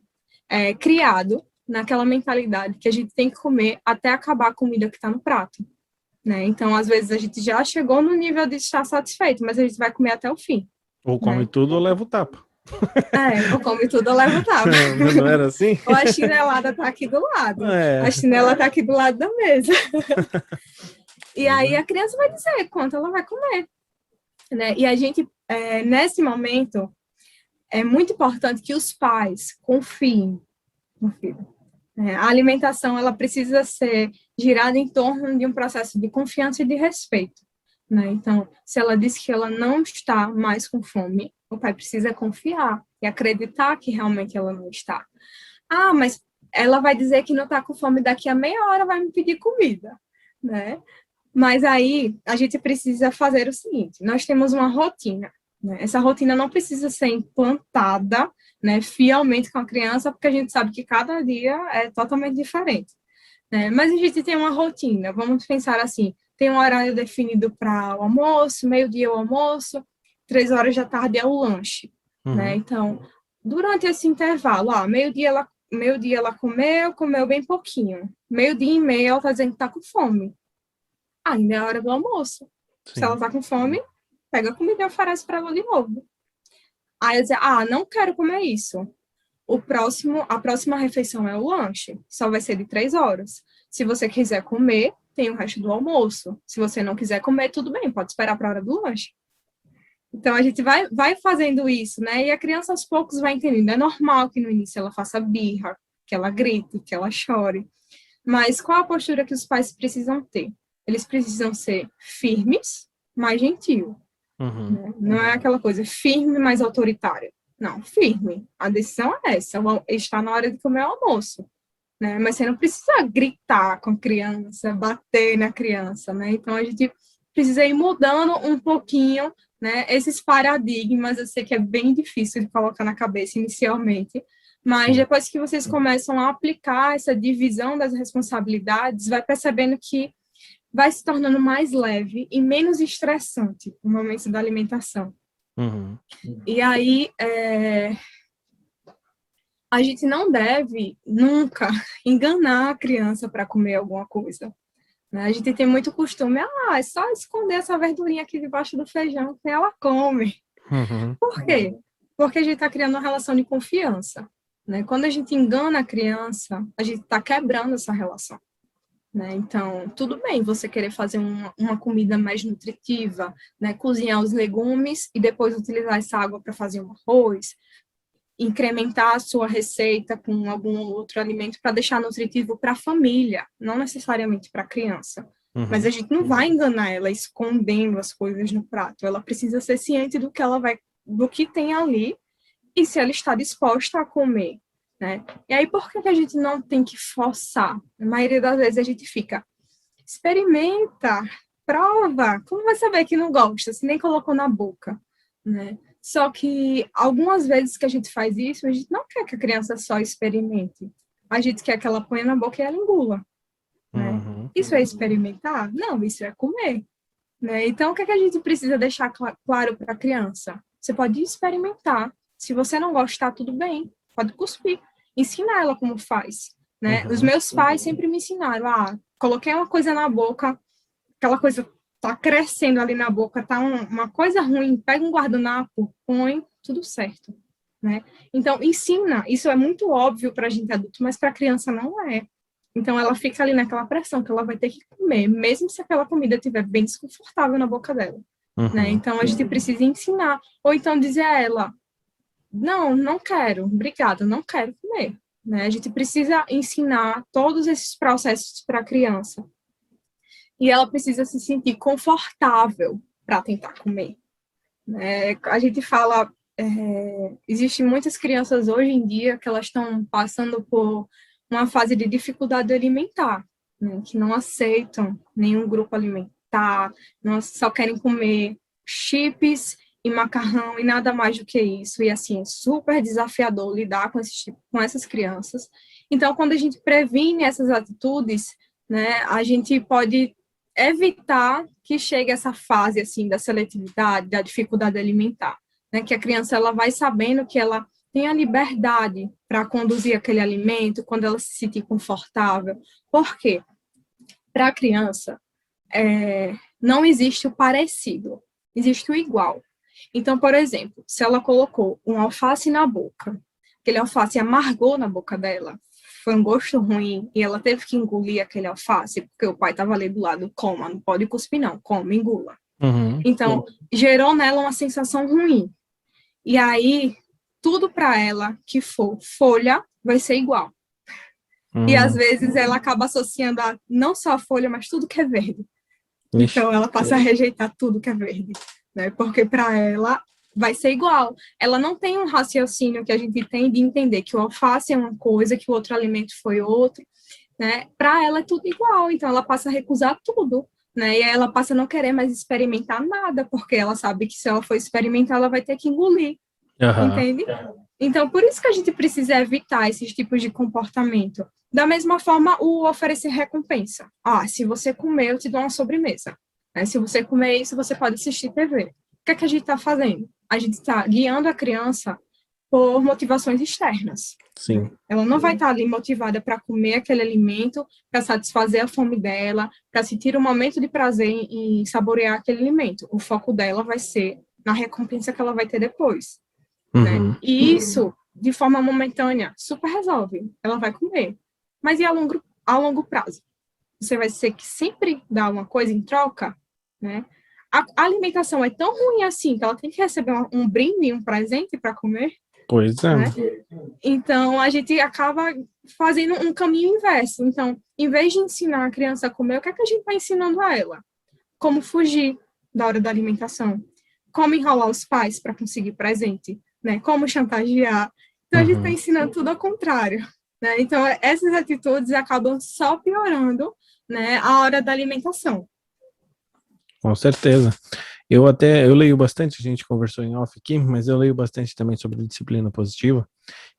criado naquela mentalidade que a gente tem que comer até acabar a comida que está no prato. Né? Então, às vezes, a gente já chegou no nível de estar satisfeito, mas a gente vai comer até o fim. Ou come né? tudo ou leva o tapa. Ou come tudo ou leva o tapa. Não era assim? Ou a chinelada tá aqui do lado. É. A chinela tá aqui do lado da mesa. E aí a criança vai dizer quanto ela vai comer. Né? E a gente, nesse momento, é muito importante que os pais confiem no filho. A alimentação ela precisa ser girada em torno de um processo de confiança e de respeito. Né? Então, se ela diz que ela não está mais com fome, o pai precisa confiar e acreditar que realmente ela não está. Ah, mas ela vai dizer que não está com fome, daqui a meia hora vai me pedir comida. Né? Mas aí a gente precisa fazer o seguinte: nós temos uma rotina. Né? Essa rotina não precisa ser implantada, né, fielmente com a criança, porque a gente sabe que cada dia é totalmente diferente. Né? Mas a gente tem uma rotina, vamos pensar assim, tem um horário definido para o almoço, meio-dia o almoço, 3 horas da tarde é o lanche. Né? Então, durante esse intervalo, meio-dia ela comeu bem pouquinho. Meio-dia e meia ela está dizendo que está com fome. Ainda é a hora do almoço. Sim. Se ela está com fome, pega a comida e oferece para ela de novo. Aí eu dizer, não quero comer isso. A próxima refeição é o lanche. Só vai ser de 3 horas. Se você quiser comer, tem o resto do almoço. Se você não quiser comer, tudo bem, pode esperar para a hora do lanche. Então, a gente vai fazendo isso, né? E a criança, aos poucos, vai entendendo. É normal que no início ela faça birra, que ela grite, que ela chore. Mas qual a postura que os pais precisam ter? Eles precisam ser firmes, mas gentil. Né? Não é aquela coisa firme, mas autoritária. Não, firme. A decisão é essa, está na hora de comer o almoço, né? Mas você não precisa gritar com a criança, bater na criança, né? Então, a gente precisa ir mudando um pouquinho, né, esses paradigmas. Eu sei que é bem difícil de colocar na cabeça inicialmente, mas depois que vocês começam a aplicar essa divisão das responsabilidades, vai percebendo que vai se tornando mais leve e menos estressante o momento da alimentação. Uhum. E aí, a gente não deve nunca enganar a criança para comer alguma coisa, né? A gente tem muito costume, é só esconder essa verdurinha aqui debaixo do feijão que ela come. Uhum. Por quê? Porque a gente está criando uma relação de confiança, né? Quando a gente engana a criança, a gente está quebrando essa relação, né? Então, tudo bem você querer fazer uma comida mais nutritiva, né? Cozinhar os legumes e depois utilizar essa água para fazer um arroz, incrementar a sua receita com algum outro alimento para deixar nutritivo para a família, não necessariamente para a criança. Uhum. Mas a gente não vai enganar ela escondendo as coisas no prato. Ela precisa ser ciente do que ela vai, do que tem ali e se ela está disposta a comer, né? E aí por que a gente não tem que forçar? Na maioria das vezes a gente fica, experimenta, prova, como vai saber que não gosta se nem colocou na boca, né? Só que algumas vezes que a gente faz isso, a gente não quer que a criança só experimente. A gente quer que ela ponha na boca e ela engula, né? Uhum. Isso é experimentar? Não, isso é comer, né? Então, o que a gente precisa deixar claro para a criança? Você pode experimentar. Se você não gostar, tudo bem, pode cuspir. Ensina ela como faz, né? Os meus pais sempre me ensinaram, coloquei uma coisa na boca, aquela coisa tá crescendo ali na boca, tá uma coisa ruim, pega um guardanapo, põe, tudo certo, né? Então, ensina. Isso é muito óbvio para a gente adulto, mas para a criança não é. Então, ela fica ali naquela pressão que ela vai ter que comer, mesmo se aquela comida estiver bem desconfortável na boca dela, né? Então, a gente precisa ensinar. Ou então dizer a ela, não quero, obrigada, não quero comer, né? A gente precisa ensinar todos esses processos para a criança. E ela precisa se sentir confortável para tentar comer, né? A gente fala, existem muitas crianças hoje em dia que elas estão passando por uma fase de dificuldade alimentar, né? Que não aceitam nenhum grupo alimentar, não, só querem comer chips e macarrão e nada mais do que isso. E assim, é super desafiador lidar com essas crianças. Então, quando a gente previne essas atitudes, né, a gente pode evitar que chegue essa fase assim da seletividade, da dificuldade alimentar, né? Que a criança ela vai sabendo que ela tem a liberdade para conduzir aquele alimento quando ela se sentir confortável. Por quê? Para a criança, não existe o parecido, existe o igual. Então, por exemplo, se ela colocou um alface na boca, aquele alface amargou na boca dela, foi um gosto ruim e ela teve que engolir aquele alface, porque o pai estava ali do lado, coma, não pode cuspir não, coma, engula. Então, gerou nela uma sensação ruim. E aí, tudo para ela que for folha vai ser igual. E às vezes ela acaba associando não só a folha, mas tudo que é verde. Então, ela passa a rejeitar tudo que é verde, né? Porque para ela vai ser igual. Ela não tem um raciocínio que a gente tem de entender que o alface é uma coisa, que o outro alimento foi outro, né? Para ela é tudo igual, então ela passa a recusar tudo, né? E aí ela passa a não querer mais experimentar nada, porque ela sabe que se ela for experimentar, ela vai ter que engolir, entende? Então, por isso que a gente precisa evitar esses tipos de comportamento. Da mesma forma, o oferecer recompensa. Se você comer, eu te dou uma sobremesa. Né? Se você comer isso, você pode assistir TV. O que é que a gente está fazendo? A gente está guiando a criança por motivações externas. Sim. Ela não vai estar ali motivada para comer aquele alimento, para satisfazer a fome dela, para sentir um momento de prazer em saborear aquele alimento. O foco dela vai ser na recompensa que ela vai ter depois. Né? E isso, de forma momentânea, super resolve. Ela vai comer. Mas e a longo prazo? Você vai ter que sempre dar uma coisa em troca, né? A alimentação é tão ruim assim que ela tem que receber um brinde, um presente para comer. Pois é. Né? Então, a gente acaba fazendo um caminho inverso. Então, em vez de ensinar a criança a comer, o que é que a gente está ensinando a ela? Como fugir da hora da alimentação. Como enrolar os pais para conseguir presente. né? Como chantagear. Então, a gente está ensinando tudo ao contrário, né? Então, essas atitudes acabam só piorando, né, a hora da alimentação. Com certeza. Eu leio bastante, a gente conversou em off aqui, mas eu leio bastante também sobre disciplina positiva,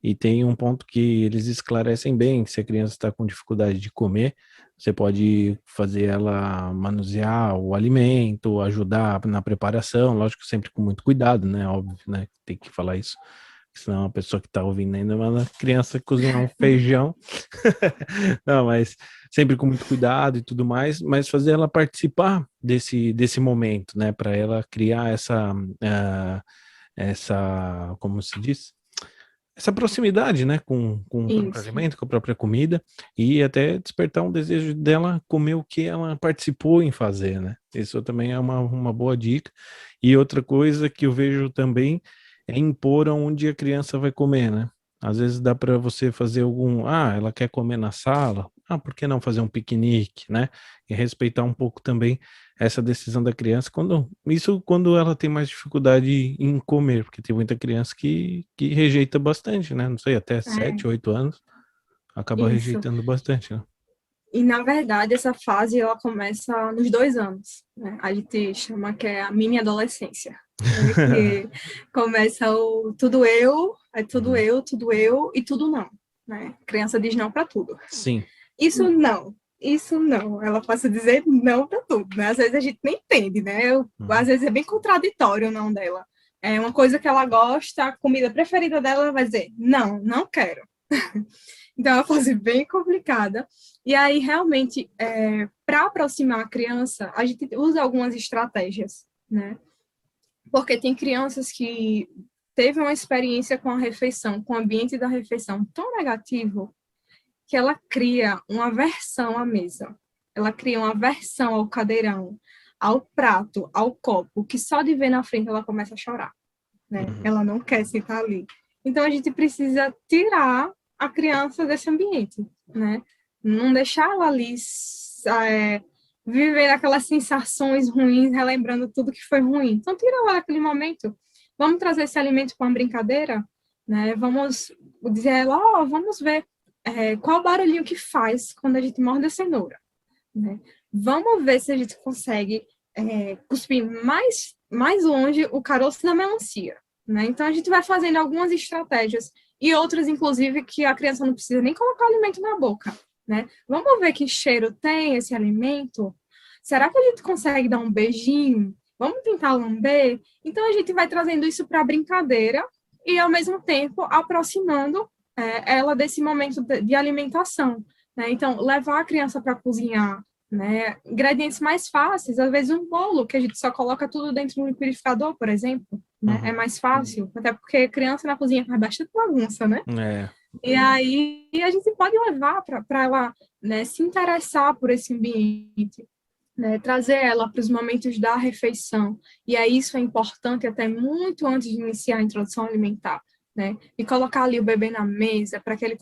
e tem um ponto que eles esclarecem bem, que se a criança está com dificuldade de comer, você pode fazer ela manusear o alimento, ajudar na preparação, lógico, sempre com muito cuidado, né? Óbvio, né? Tem que falar isso, senão a pessoa que está ouvindo ainda manda a criança cozinhar um feijão. Não, mas sempre com muito cuidado e tudo mais, mas fazer ela participar desse momento, né? Para ela criar como se diz? Essa proximidade, né, com o próprio Isso. alimento, com a própria comida, e até despertar um desejo dela comer o que ela participou em fazer, né? Isso também é uma boa dica. E outra coisa que eu vejo também é impor onde a criança vai comer, né? Às vezes dá para você fazer ela quer comer na sala, por que não fazer um piquenique, né? E respeitar um pouco também essa decisão da criança, quando ela tem mais dificuldade em comer, porque tem muita criança que rejeita bastante, né? Não sei, até É, 7, 8 anos, acaba isso. rejeitando bastante, né? E, na verdade, essa fase, ela começa nos 2 anos, né? A gente chama que é a mini adolescência, né? Que começa o tudo eu, é Uhum. tudo eu e tudo não, né? A criança diz não para tudo. Sim. Isso não. Ela passa a dizer não para tudo, né? Às vezes a gente nem entende, né? Às Uhum. vezes é bem contraditório o não dela. É uma coisa que ela gosta, a comida preferida dela, ela vai dizer, não, não quero. Então, é uma fase bem complicada. E aí, realmente, para aproximar a criança, a gente usa algumas estratégias, né? Porque tem crianças que teve uma experiência com a refeição, com o ambiente da refeição tão negativo, que ela cria uma aversão à mesa. Ela cria uma aversão ao cadeirão, ao prato, ao copo, que só de ver na frente ela começa a chorar, né? Uhum. Ela não quer sentar ali. Então, a gente precisa tirar a criança desse ambiente, né? Não deixar ela ali viver aquelas sensações ruins, relembrando tudo que foi ruim. Então, tira ela daquele momento. Vamos trazer esse alimento para uma brincadeira, né? Vamos dizer a ela, vamos ver qual o barulhinho que faz quando a gente morde a cenoura, né? Vamos ver se a gente consegue cuspir mais longe o caroço da melancia, né? Então, a gente vai fazendo algumas estratégias e outras, inclusive, que a criança não precisa nem colocar o alimento na boca, né? Vamos ver que cheiro tem esse alimento? Será que a gente consegue dar um beijinho? Vamos tentar lamber? Então, a gente vai trazendo isso para a brincadeira e, ao mesmo tempo, aproximando ela desse momento de alimentação, né? Então, levar a criança para cozinhar, né? Ingredientes mais fáceis, às vezes um bolo que a gente só coloca tudo dentro do liquidificador, por exemplo, né? É Uhum. mais fácil, até porque criança na cozinha faz bastante bagunça, né? É. E aí a gente pode levar para ela, né, se interessar por esse ambiente, né, trazer ela para os momentos da refeição. E aí isso é importante até muito antes de iniciar a introdução alimentar, né? E colocar ali o bebê na mesa para que ele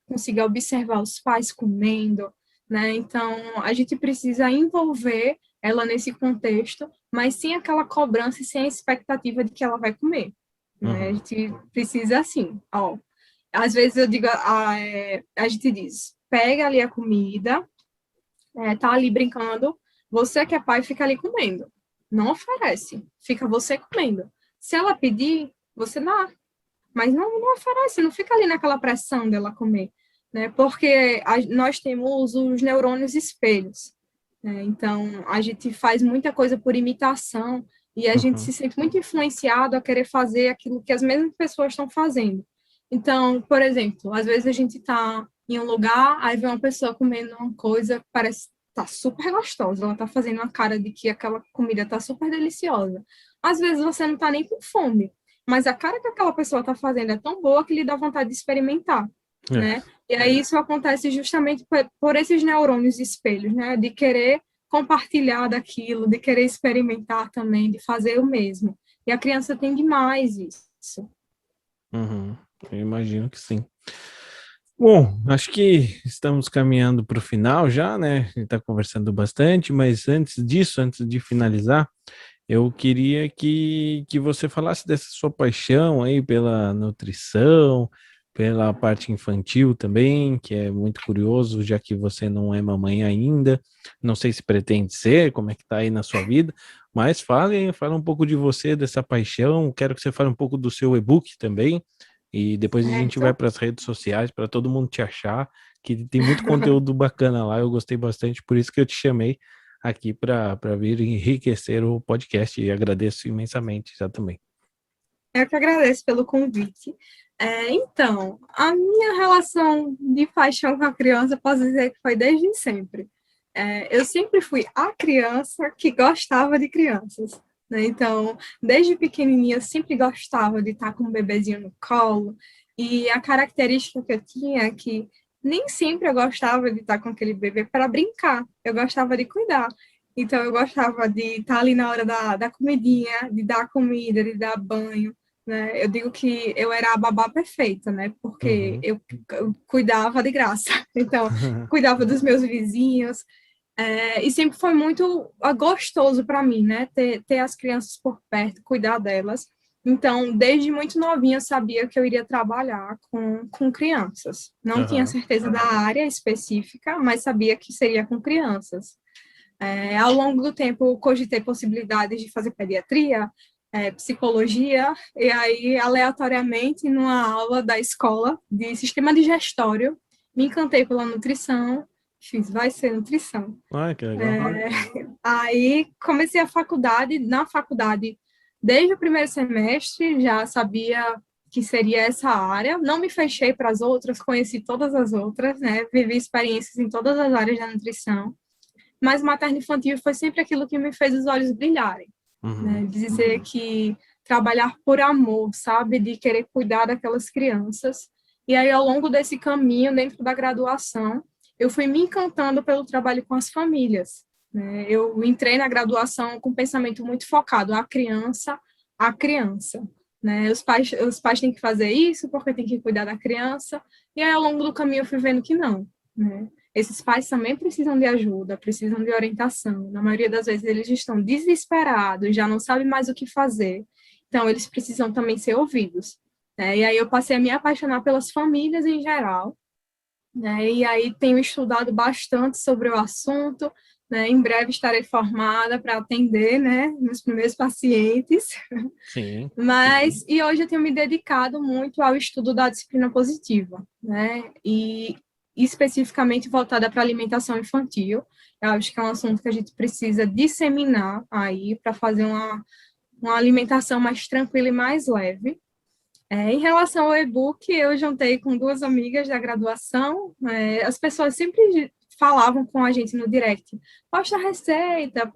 consiga observar os pais comendo, né? Então, a gente precisa envolver ela nesse contexto, mas sem aquela cobrança e sem a expectativa de que ela vai comer, né? A Uhum. gente precisa assim, ó. Às vezes eu digo, a gente diz, pega ali a comida, tá ali brincando, você que é pai fica ali comendo. Não oferece, fica você comendo. Se ela pedir, você dá, mas não oferece, não fica ali naquela pressão dela comer, né? Porque nós temos os neurônios espelhos, né? Então, a gente faz muita coisa por imitação e a gente se Uhum. sente muito influenciado a querer fazer aquilo que as mesmas pessoas estão fazendo. Então, por exemplo, às vezes a gente está em um lugar, aí vê uma pessoa comendo uma coisa que parece tá super gostosa, ela tá fazendo uma cara de que aquela comida tá super deliciosa. Às vezes você não tá nem com fome, mas a cara que aquela pessoa tá fazendo é tão boa que lhe dá vontade de experimentar, É. né? E aí isso acontece justamente por esses neurônios espelhos, né? De querer compartilhar daquilo, de querer experimentar também, de fazer o mesmo. E a criança tem demais isso. Uhum. Eu imagino que sim. Bom, acho que estamos caminhando para o final já, né? A gente está conversando bastante, mas antes disso, antes de finalizar, eu queria que você falasse dessa sua paixão aí pela nutrição, pela parte infantil também, que é muito curioso, já que você não é mamãe ainda. Não sei se pretende ser, como é que tá aí na sua vida, mas fala um pouco de você, dessa paixão. Quero que você fale um pouco do seu e-book também. E depois a gente vai Certo? para as redes sociais para todo mundo te achar, que tem muito conteúdo bacana lá. Eu gostei bastante, por isso que eu te chamei aqui para vir enriquecer o podcast e agradeço imensamente já também. Eu que agradeço pelo convite. Então, a minha relação de paixão com a criança, posso dizer que foi desde sempre. Eu sempre fui a criança que gostava de crianças, né? Então, desde pequenininha, eu sempre gostava de estar com um bebezinho no colo. E a característica que eu tinha é que nem sempre eu gostava de estar com aquele bebê para brincar, eu gostava de cuidar. Então, eu gostava de estar ali na hora da comidinha, de dar comida, de dar banho, né? Eu digo que eu era a babá perfeita, né? Porque Uhum. eu cuidava de graça. Então, cuidava dos meus vizinhos, e sempre foi muito gostoso para mim, né? Ter as crianças por perto, cuidar delas. Então, desde muito novinha, eu sabia que eu iria trabalhar com crianças. Não tinha Aham. certeza da área específica, mas sabia que seria com crianças. Ao longo do tempo, eu cogitei possibilidades de fazer pediatria, psicologia, e aí, aleatoriamente, numa aula da escola de sistema digestório, me encantei pela nutrição, fiz, vai ser nutrição. Ah, que legal. Aí, comecei a faculdade, na faculdade, desde o primeiro semestre, já sabia que seria essa área, não me fechei para as outras, conheci todas as outras, né, vivi experiências em todas as áreas da nutrição, mas materno-infantil foi sempre aquilo que me fez os olhos brilharem, né? Uhum. Dizer que trabalhar por amor, sabe? De querer cuidar daquelas crianças. E aí, ao longo desse caminho, dentro da graduação, eu fui me encantando pelo trabalho com as famílias, né? Eu entrei na graduação com um pensamento muito focado a criança, né? Os pais têm que fazer isso porque têm que cuidar da criança. E aí, ao longo do caminho, eu fui vendo que não, né? Esses pais também precisam de ajuda, precisam de orientação. Na maioria das vezes, eles estão desesperados, já não sabem mais o que fazer. Então, eles precisam também ser ouvidos, né? E aí, eu passei a me apaixonar pelas famílias em geral, né? E aí, tenho estudado bastante sobre o assunto, né? Em breve estarei formada para atender, né, meus primeiros pacientes. Sim. E hoje eu tenho me dedicado muito ao estudo da disciplina positiva, né? E especificamente voltada para a alimentação infantil. Eu acho que é um assunto que a gente precisa disseminar aí para fazer uma alimentação mais tranquila e mais leve. Em relação ao e-book, eu juntei com duas amigas da graduação. As pessoas sempre falavam com a gente no direct: posta receita,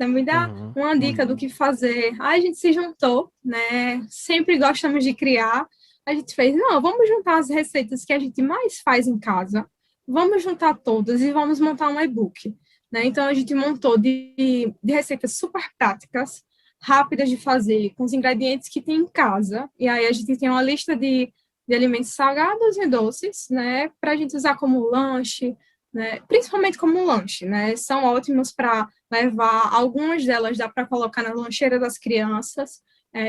me dá Uhum. uma dica do que fazer. Aí a gente se juntou, né? Sempre gostamos de criar. A gente fez: não, vamos juntar as receitas que a gente mais faz em casa, vamos juntar todas e vamos montar um e-book. Né? Então a gente montou de receitas super práticas, rápidas de fazer, com os ingredientes que tem em casa. E aí a gente tem uma lista de alimentos salgados e doces, né, para a gente usar como lanche, né, principalmente como lanche, né, são ótimos para levar, algumas delas dá para colocar na lancheira das crianças,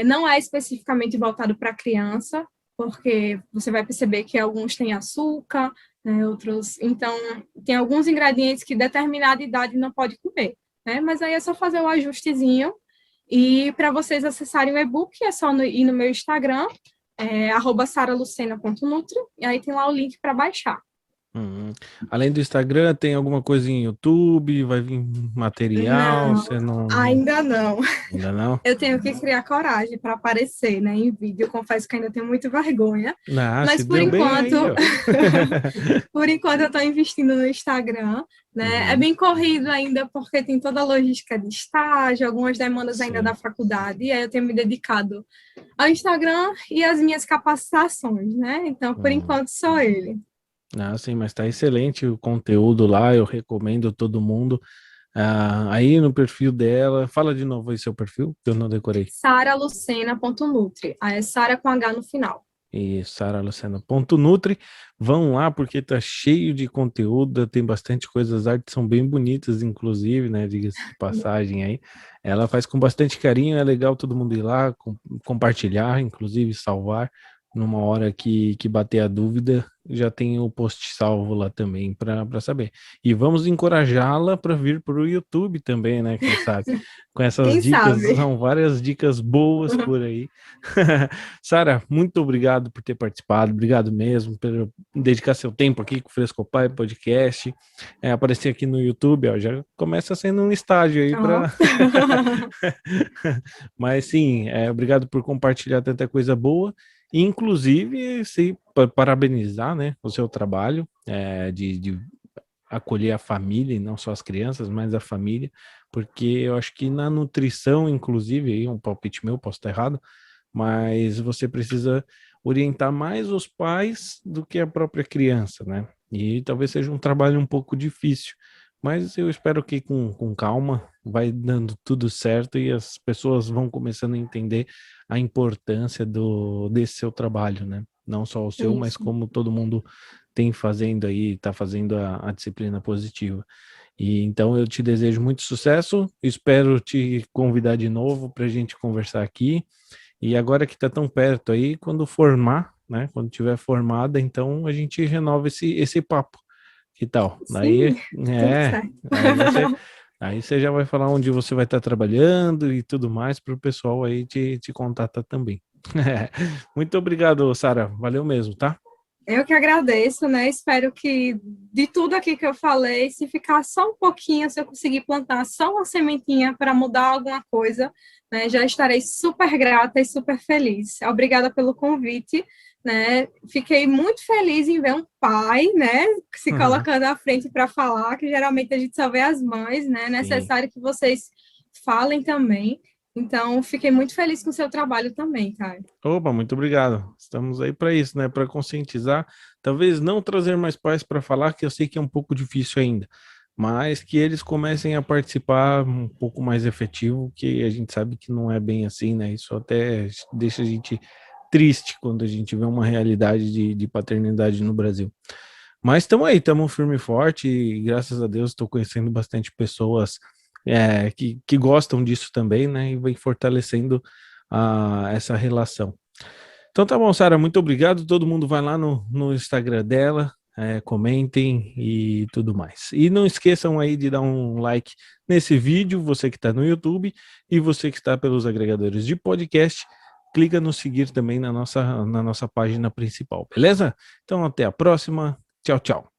não é especificamente voltado para criança, porque você vai perceber que alguns têm açúcar, né, outros, então, tem alguns ingredientes que determinada idade não pode comer, né, mas aí é só fazer o ajustezinho. E para vocês acessarem o e-book, é só ir no meu Instagram, @saralucena.nutri, e aí tem lá o link para baixar. Uhum. Além do Instagram, tem alguma coisa em YouTube? Vai vir material? Não, Você não... ainda não. Ainda não? Eu tenho que criar coragem para aparecer, né, em vídeo. Eu confesso que ainda tenho muita vergonha, Ah, se mas deu bem aí, ó. por enquanto eu estou investindo no Instagram, né? É Uhum. bem corrido ainda porque tem toda a logística de estágio, algumas demandas ainda da Sim. faculdade, e aí eu tenho me dedicado ao Instagram e às minhas capacitações, né? Então, por Uhum. enquanto, só ele. Ah, sim, mas tá excelente o conteúdo lá, eu recomendo todo mundo. Ah, aí no perfil dela, fala de novo aí seu perfil, que eu não decorei. Saralucena.nutri. Aí é Sara com H no final. E saraluciana.nutri. Vão lá porque tá cheio de conteúdo, tem bastante coisas, as artes são bem bonitas, inclusive, né? Diga-se de passagem aí. Ela faz com bastante carinho, é legal todo mundo ir lá, compartilhar, inclusive salvar. Numa hora que bater a dúvida, já tem o post salvo lá também para saber. E vamos encorajá-la para vir para o YouTube também, né? Quem sabe? Com essas Quem dicas, sabe? são várias dicas boas por aí. Sara, muito obrigado por ter participado, obrigado mesmo por dedicar seu tempo aqui com o Frescopai Podcast, aparecer aqui no YouTube, ó, já começa sendo um estágio aí Ó. para. Mas sim, obrigado por compartilhar tanta coisa boa, inclusive se parabenizar, né, o seu trabalho de acolher a família, e não só as crianças, mas a família, porque eu acho que na nutrição, inclusive, aí um palpite meu, posso estar errado, mas você precisa orientar mais os pais do que a própria criança, né? E talvez seja um trabalho um pouco difícil, mas eu espero que com calma vai dando tudo certo e as pessoas vão começando a entender a importância desse seu trabalho, né? Não só o seu, mas Isso. como todo mundo tem fazendo aí, está fazendo a disciplina positiva. E então eu te desejo muito sucesso, espero te convidar de novo para a gente conversar aqui. E agora que está tão perto aí, quando formar, né? Quando tiver formada, então a gente renova esse papo. Que tal? Sim, tudo certo. Aí você, aí você já vai falar onde você vai estar trabalhando e tudo mais para o pessoal aí te contatar também. Muito obrigado, Sara. Valeu mesmo, tá? Eu que agradeço, né? Espero que de tudo aqui que eu falei, se ficar só um pouquinho, se eu conseguir plantar só uma sementinha para mudar alguma coisa, né? Já estarei super grata e super feliz. Obrigada pelo convite, né? Fiquei muito feliz em ver um pai, né, se colocando à frente para falar, que geralmente a gente só vê as mães, né? É Sim. necessário que vocês falem também. Então, fiquei muito feliz com o seu trabalho também, Caio. Opa, muito obrigado. Estamos aí para isso, né? Para conscientizar, talvez não trazer mais pais para falar, que eu sei que é um pouco difícil ainda, mas que eles comecem a participar um pouco mais efetivo, que a gente sabe que não é bem assim, né? Isso até deixa a gente triste quando a gente vê uma realidade de paternidade no Brasil. Mas estamos aí, estamos firme e forte, e graças a Deus estou conhecendo bastante pessoas que gostam disso também, né? E vem fortalecendo essa relação. Então tá bom, Sara, muito obrigado. Todo mundo vai lá no Instagram dela, comentem e tudo mais. E não esqueçam aí de dar um like nesse vídeo, você que está no YouTube e você que está pelos agregadores de podcast, clica no seguir também na nossa página principal, beleza? Então até a próxima. Tchau, tchau.